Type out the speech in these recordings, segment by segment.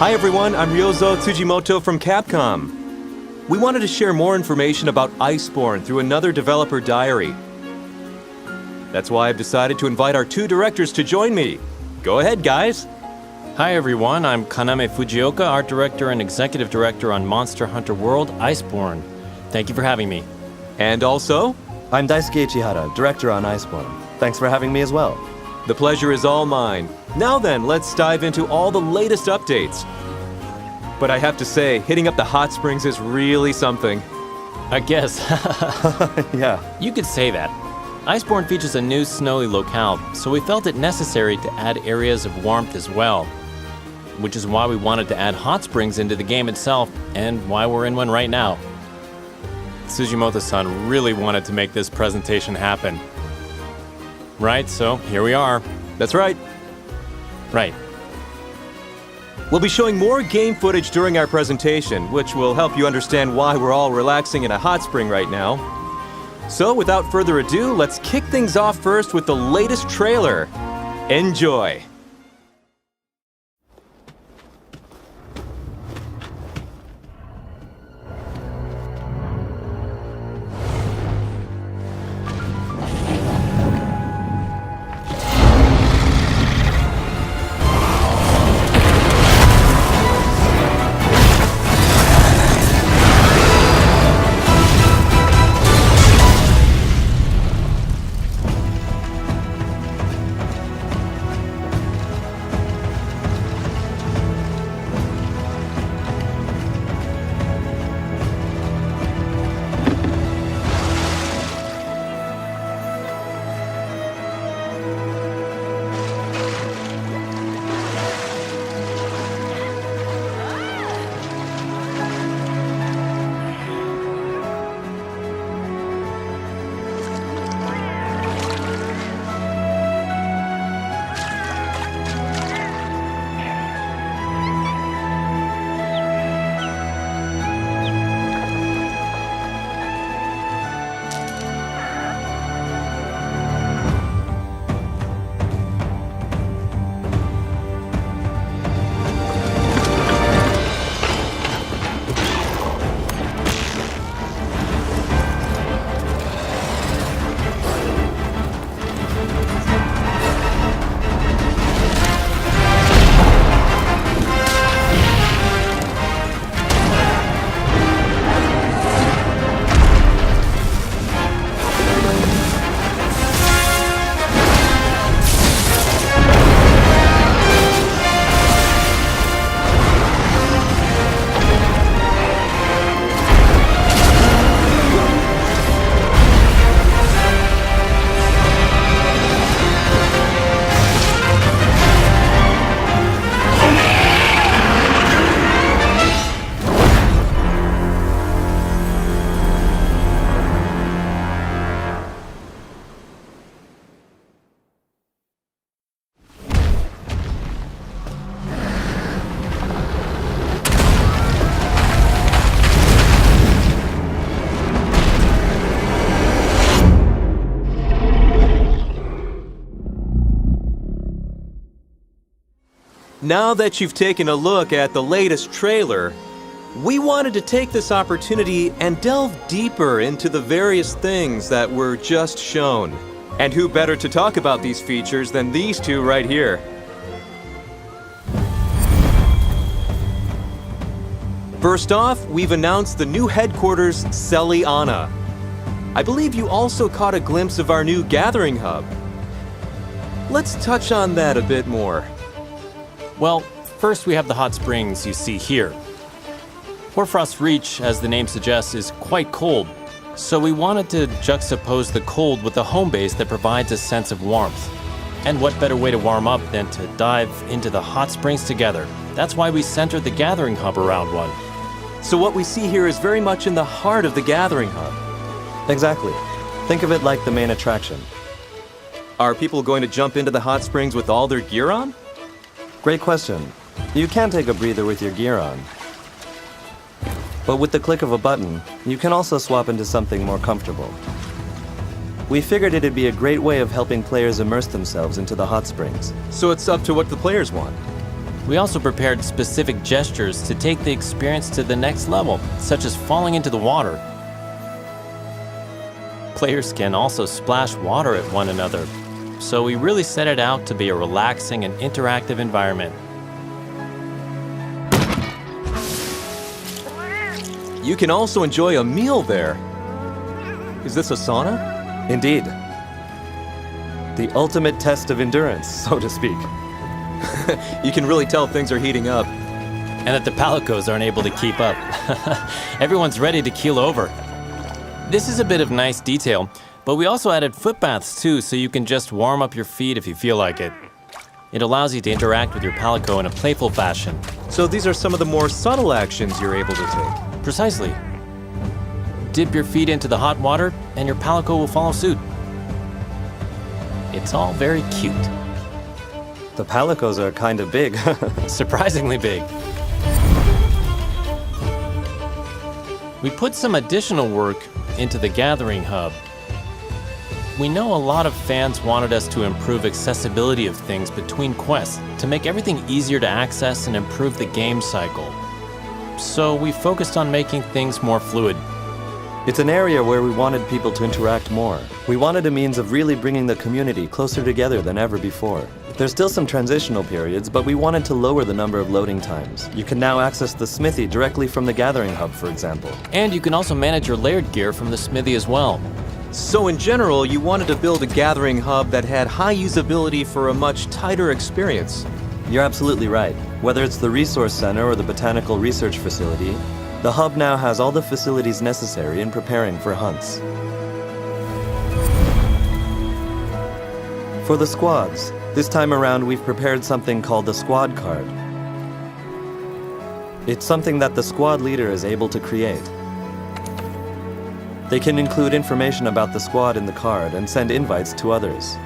Hi everyone, I'm Ryozo Tsujimoto from Capcom. We wanted to share more information about Iceborne through another developer diary. That's why I've decided to invite our two directors to join me. Go ahead, guys. Hi everyone, I'm Kaname Fujioka, art director and executive director on Monster Hunter World, Iceborne. Thank you for having me. And also, I'm Daisuke Ichihara, director on Iceborne. Thanks for having me as well. the pleasure is all mine. Now then, let's dive into all the latest updates. But I have to say, hitting up the hot springs is really something. I guess. Yeah. You could say that. Iceborne features a new snowy locale, so we felt it necessary to add areas of warmth as well. Which is why we wanted to add hot springs into the game itself, and why we're in one right now. Tsujimoto-san really wanted to make this presentation happen. Right, so here we are. That's right. Right. We'll be showing more game footage during our presentation, which will help you understand why we're all relaxing in a hot spring right now. So, without further ado, let's kick things off first with the latest trailer. Enjoy! Now that you've taken a look at the latest trailer, we wanted to take this opportunity and delve deeper into the various things that were just shown. And who better to talk about these features than these two right here? First off, we've announced the new headquarters, Celiana. I believe you also caught a glimpse of our new gathering hub. Let's touch on that a bit more. Well, first we have the hot springs you see here. Hoarfrost Reach, as the name suggests, is quite cold, so we wanted to juxtapose the cold with a home base that provides a sense of warmth. And what better way to warm up than to dive into the hot springs together? That's why we centered the gathering hub around one. So what we see here is very much in the heart of the gathering hub. Exactly. Think of it like the main attraction. Are people going to jump into the hot springs with all their gear on? Great question. You can take a breather with your gear on. But with the click of a button, you can also swap into something more comfortable. We figured it'd be a great way of helping players immerse themselves into the hot springs. So it's up to what the players want. We also prepared specific gestures to take the experience to the next level, such as falling into the water. Players can also splash water at one another, so we really set it out to be a relaxing and interactive environment. You can also enjoy a meal there. Is this a sauna? Indeed. The ultimate test of endurance, so to speak. You can really tell things are heating up. And that the palicos aren't able to keep up. Everyone's ready to keel over. This is a bit of nice detail, but we also added foot baths too, so you can just warm up your feet if you feel like it. It allows you to interact with your palico in a playful fashion. So these are some of the more subtle actions you're able to take. Precisely. Dip your feet into the hot water, and your palico will follow suit. It's all very cute. The palicos are kind of big. Surprisingly big. We put some additional work into the gathering hub. We know a lot of fans wanted us to improve accessibility of things between quests to make everything easier to access and improve the game cycle. So we focused on making things more fluid. It's an area where we wanted people to interact more. We wanted a means of really bringing the community closer together than ever before. There's still some transitional periods, but we wanted to lower the number of loading times. You can now access the smithy directly from the gathering hub, for example. And you can also manage your layered gear from the smithy as well. So in general, you wanted to build a gathering hub that had high usability for a much tighter experience. You're absolutely right. Whether it's the resource center or the botanical research facility, the hub now has all the facilities necessary in preparing for hunts. For the squads, this time around we've prepared something called the squad card. It's something that the squad leader is able to create. They can include information about the squad in the card and send invites to others.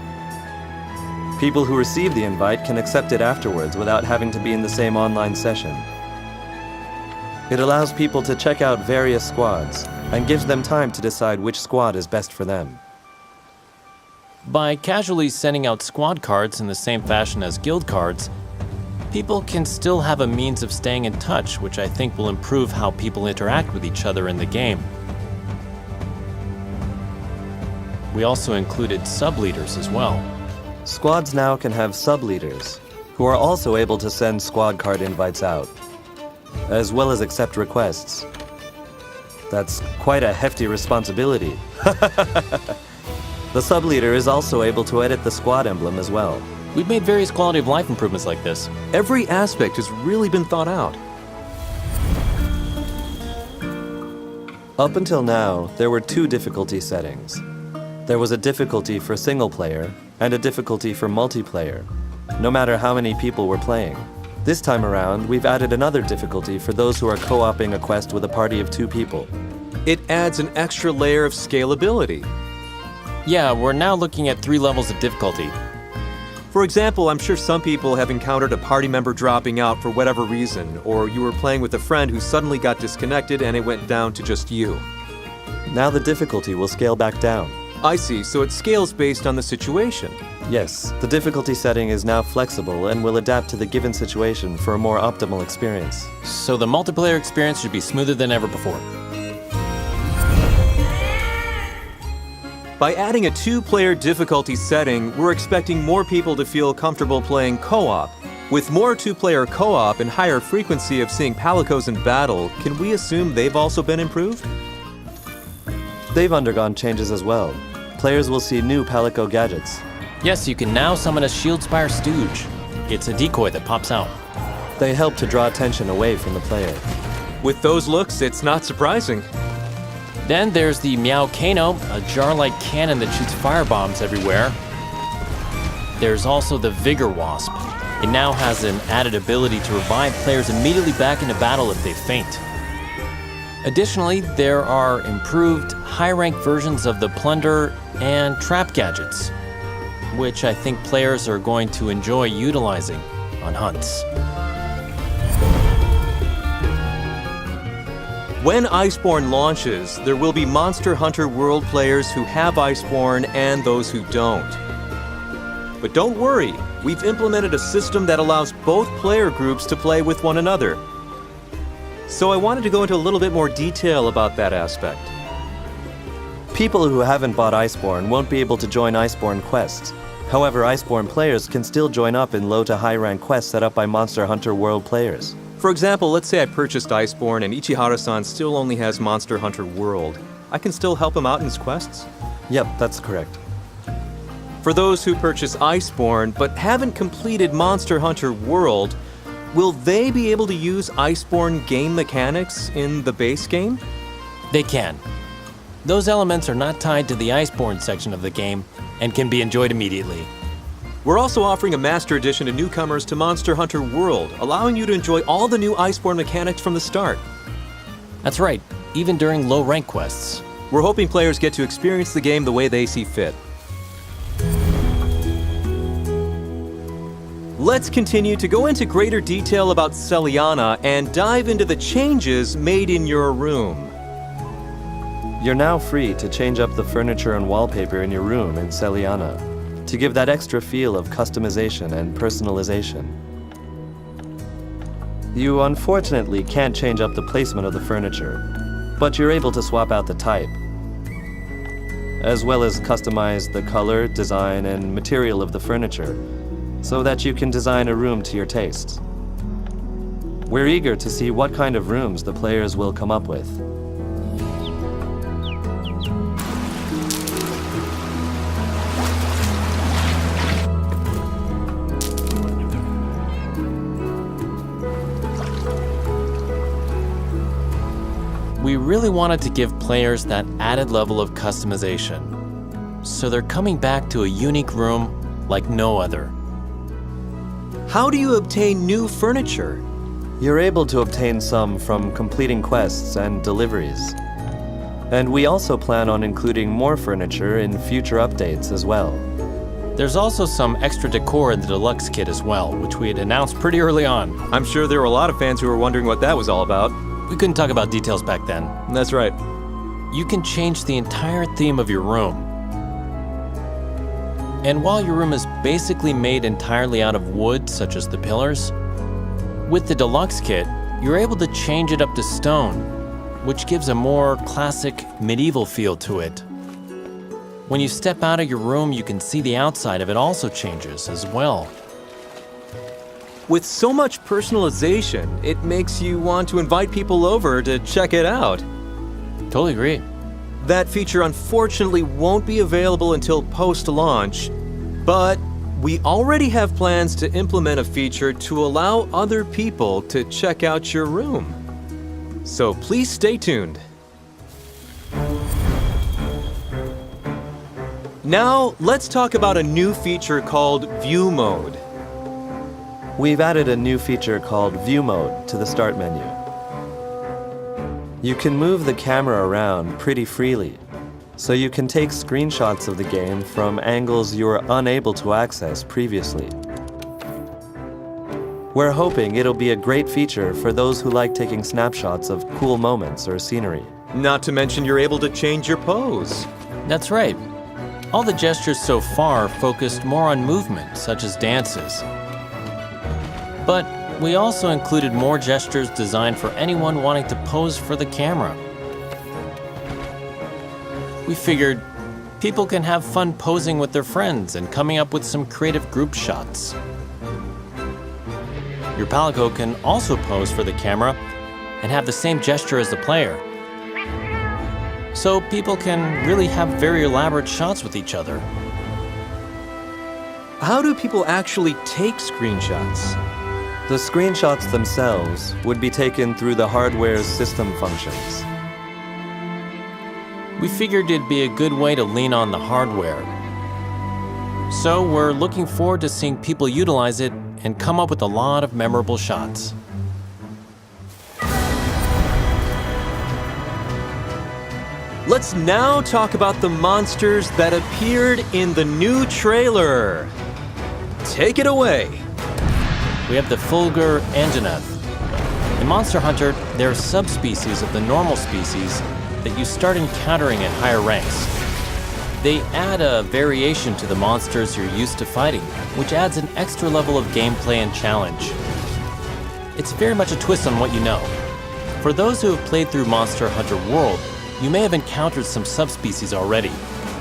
People who receive the invite can accept it afterwards without having to be in the same online session. It allows people to check out various squads and gives them time to decide which squad is best for them. By casually sending out squad cards in the same fashion as guild cards, people can still have a means of staying in touch, which I think will improve how people interact with each other in the game. We also included sub-leaders as well. Squads now can have sub-leaders, who are also able to send squad card invites out, as well as accept requests. That's quite a hefty responsibility. The sub-leader is also able to edit the squad emblem as well. We've made various quality of life improvements like this. Every aspect has really been thought out. Up until now, there were two difficulty settings. There was a difficulty for single player and a difficulty for multiplayer, no matter how many people were playing. This time around, we've added another difficulty for those who are co-oping a quest with a party of 2 people. It adds an extra layer of scalability. Yeah, we're now looking at 3 levels of difficulty. For example, I'm sure some people have encountered a party member dropping out for whatever reason, or you were playing with a friend who suddenly got disconnected and it went down to just you. Now the difficulty will scale back down. I see, so it scales based on the situation. Yes, the difficulty setting is now flexible and will adapt to the given situation for a more optimal experience. So the multiplayer experience should be smoother than ever before. By adding a 2-player difficulty setting, we're expecting more people to feel comfortable playing co-op. With more 2-player co-op and higher frequency of seeing palicos in battle, can we assume they've also been improved? They've undergone changes as well. Players will see new palico gadgets. Yes, you can now summon a Shieldspire Stooge. It's a decoy that pops out. They help to draw attention away from the player. With those looks, it's not surprising. Then there's the Meowcano, a jar-like cannon that shoots firebombs everywhere. There's also the Vigor Wasp. It now has an added ability to revive players immediately back into battle if they faint. Additionally, there are improved, high-rank versions of the Plunder and Trap gadgets, which I think players are going to enjoy utilizing on hunts. When Iceborne launches, there will be Monster Hunter World players who have Iceborne and those who don't. But don't worry, we've implemented a system that allows both player groups to play with one another. So I wanted to go into a little bit more detail about that aspect. People who haven't bought Iceborne won't be able to join Iceborne quests. However, Iceborne players can still join up in low to high rank quests set up by Monster Hunter World players. For example, let's say I purchased Iceborne and Ichihara-san still only has Monster Hunter World. I can still help him out in his quests? Yep, that's correct. For those who purchase Iceborne but haven't completed Monster Hunter World, will they be able to use Iceborne game mechanics in the base game? They can. Those elements are not tied to the Iceborne section of the game and can be enjoyed immediately. We're also offering a Master Edition to newcomers to Monster Hunter World, allowing you to enjoy all the new Iceborne mechanics from the start. That's right, even during low rank quests. We're hoping players get to experience the game the way they see fit. Let's continue to go into greater detail about Celiana and dive into the changes made in your room. You're now free to change up the furniture and wallpaper in your room in Celiana to give that extra feel of customization and personalization. You unfortunately can't change up the placement of the furniture, but you're able to swap out the type, as well as customize the color, design, and material of the furniture so that you can design a room to your tastes. We're eager to see what kind of rooms the players will come up with. We really wanted to give players that added level of customization, so they're coming back to a unique room like no other. How do you obtain new furniture? You're able to obtain some from completing quests and deliveries. And we also plan on including more furniture in future updates as well. There's also some extra decor in the deluxe kit as well, which we had announced pretty early on. I'm sure there were a lot of fans who were wondering what that was all about. We couldn't talk about details back then. That's right. You can change the entire theme of your room. And while your room is basically made entirely out of wood, such as the pillars, with the deluxe kit, you're able to change it up to stone, which gives a more classic medieval feel to it. When you step out of your room, you can see the outside of it also changes as well. With so much personalization, it makes you want to invite people over to check it out. Totally agree. That feature unfortunately won't be available until post-launch, but we already have plans to implement a feature to allow other people to check out your room. So please stay tuned. Now, let's talk about a new feature called View Mode. We've added a new feature called View Mode to the Start menu. You can move the camera around pretty freely, so you can take screenshots of the game from angles you were unable to access previously. We're hoping it'll be a great feature for those who like taking snapshots of cool moments or scenery. Not to mention you're able to change your pose. That's right. All the gestures so far focused more on movement, such as dances. But we also included more gestures designed for anyone wanting to pose for the camera. We figured people can have fun posing with their friends and coming up with some creative group shots. Your palico can also pose for the camera and have the same gesture as the player. So people can really have very elaborate shots with each other. How do people actually take screenshots? The screenshots themselves would be taken through the hardware's system functions. We figured it'd be a good way to lean on the hardware. So we're looking forward to seeing people utilize it and come up with a lot of memorable shots. Let's now talk about the monsters that appeared in the new trailer. Take it away. We have the Fulgur Anjanath. In Monster Hunter, they're subspecies of the normal species that you start encountering at higher ranks. They add a variation to the monsters you're used to fighting, which adds an extra level of gameplay and challenge. It's very much a twist on what you know. For those who have played through Monster Hunter World, you may have encountered some subspecies already,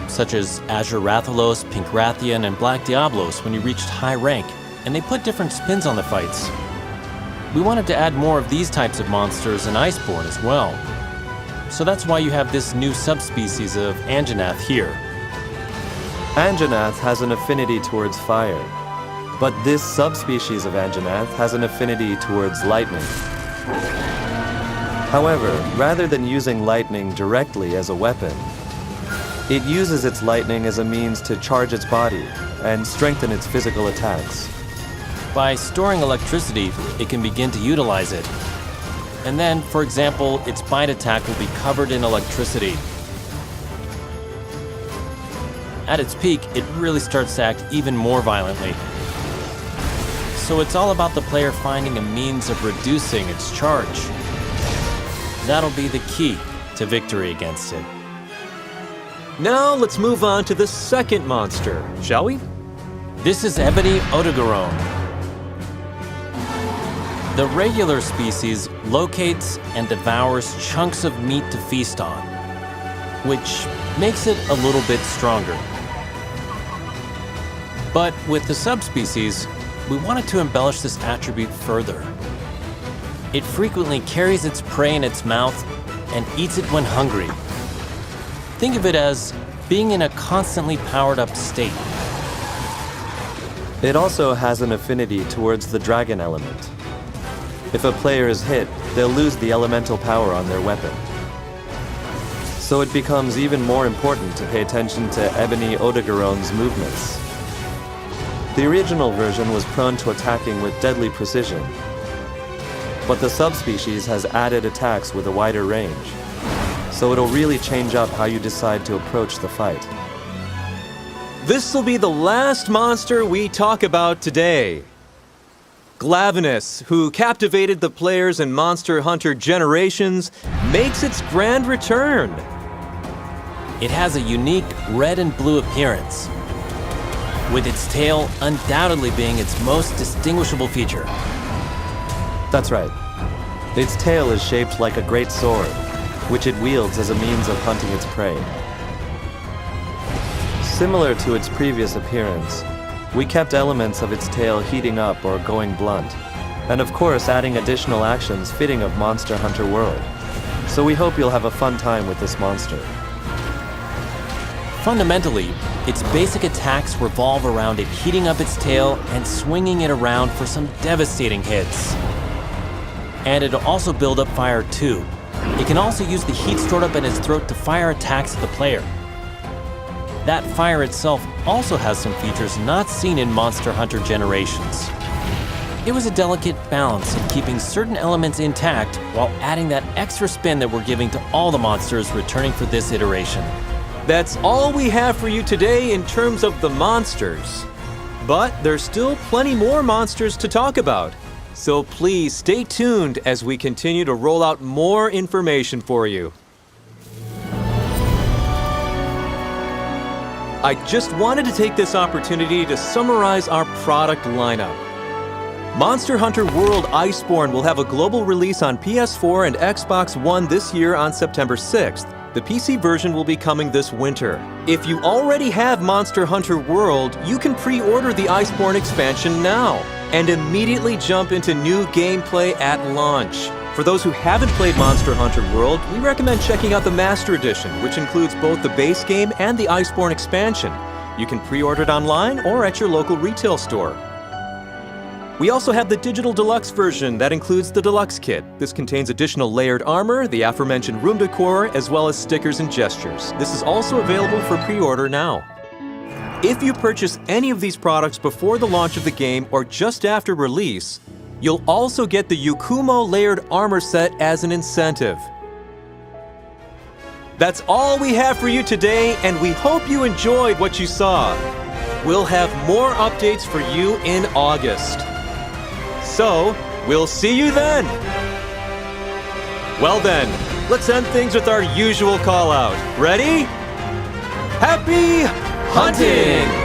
such as Azure Rathalos, Pink Rathian, and Black Diablos when you reached high rank, and they put different spins on the fights. We wanted to add more of these types of monsters in Iceborne as well. So that's why you have this new subspecies of Anjanath here. Anjanath has an affinity towards fire, but this subspecies of Anjanath has an affinity towards lightning. However, rather than using lightning directly as a weapon, it uses its lightning as a means to charge its body and strengthen its physical attacks. By storing electricity, it can begin to utilize it. And then, for example, its bite attack will be covered in electricity. At its peak, it really starts to act even more violently. So it's all about the player finding a means of reducing its charge. That'll be the key to victory against it. Now let's move on to the second monster, shall we? This is Ebony Odogaron. The regular species locates and devours chunks of meat to feast on, which makes it a little bit stronger. But with the subspecies, we wanted to embellish this attribute further. It frequently carries its prey in its mouth and eats it when hungry. Think of it as being in a constantly powered-up state. It also has an affinity towards the dragon element. If a player is hit, they'll lose the elemental power on their weapon. So it becomes even more important to pay attention to Ebony Odogaron's movements. The original version was prone to attacking with deadly precision, but the subspecies has added attacks with a wider range, so it'll really change up how you decide to approach the fight. This'll be the last monster we talk about today. Glavenus, who captivated the players in Monster Hunter Generations, makes its grand return. It has a unique red and blue appearance, with its tail undoubtedly being its most distinguishable feature. That's right. Its tail is shaped like a great sword, which it wields as a means of hunting its prey. Similar to its previous appearance, we kept elements of its tail heating up or going blunt, and of course adding additional actions fitting of Monster Hunter World. So we hope you'll have a fun time with this monster. Fundamentally, its basic attacks revolve around it heating up its tail and swinging it around for some devastating hits. And it'll also build up fire too. It can also use the heat stored up in its throat to fire attacks at the player. That fire itself also has some features not seen in Monster Hunter Generations. It was a delicate balance of keeping certain elements intact while adding that extra spin that we're giving to all the monsters returning for this iteration. That's all we have for you today in terms of the monsters. But there's still plenty more monsters to talk about. So please stay tuned as we continue to roll out more information for you. I just wanted to take this opportunity to summarize our product lineup. Monster Hunter World Iceborne will have a global release on PS4 and Xbox One this year on September 6th. The PC version will be coming this winter. If you already have Monster Hunter World, you can pre-order the Iceborne expansion now and immediately jump into new gameplay at launch. For those who haven't played Monster Hunter World, we recommend checking out the Master Edition, which includes both the base game and the Iceborne expansion. You can pre-order it online or at your local retail store. We also have the Digital Deluxe version that includes the Deluxe Kit. This contains additional layered armor, the aforementioned room decor, as well as stickers and gestures. This is also available for pre-order now. If you purchase any of these products before the launch of the game or just after release, you'll also get the Yukumo layered armor set as an incentive. That's all we have for you today, and we hope you enjoyed what you saw. We'll have more updates for you in August. So, we'll see you then! Well then, let's end things with our usual call-out. Ready? Happy hunting!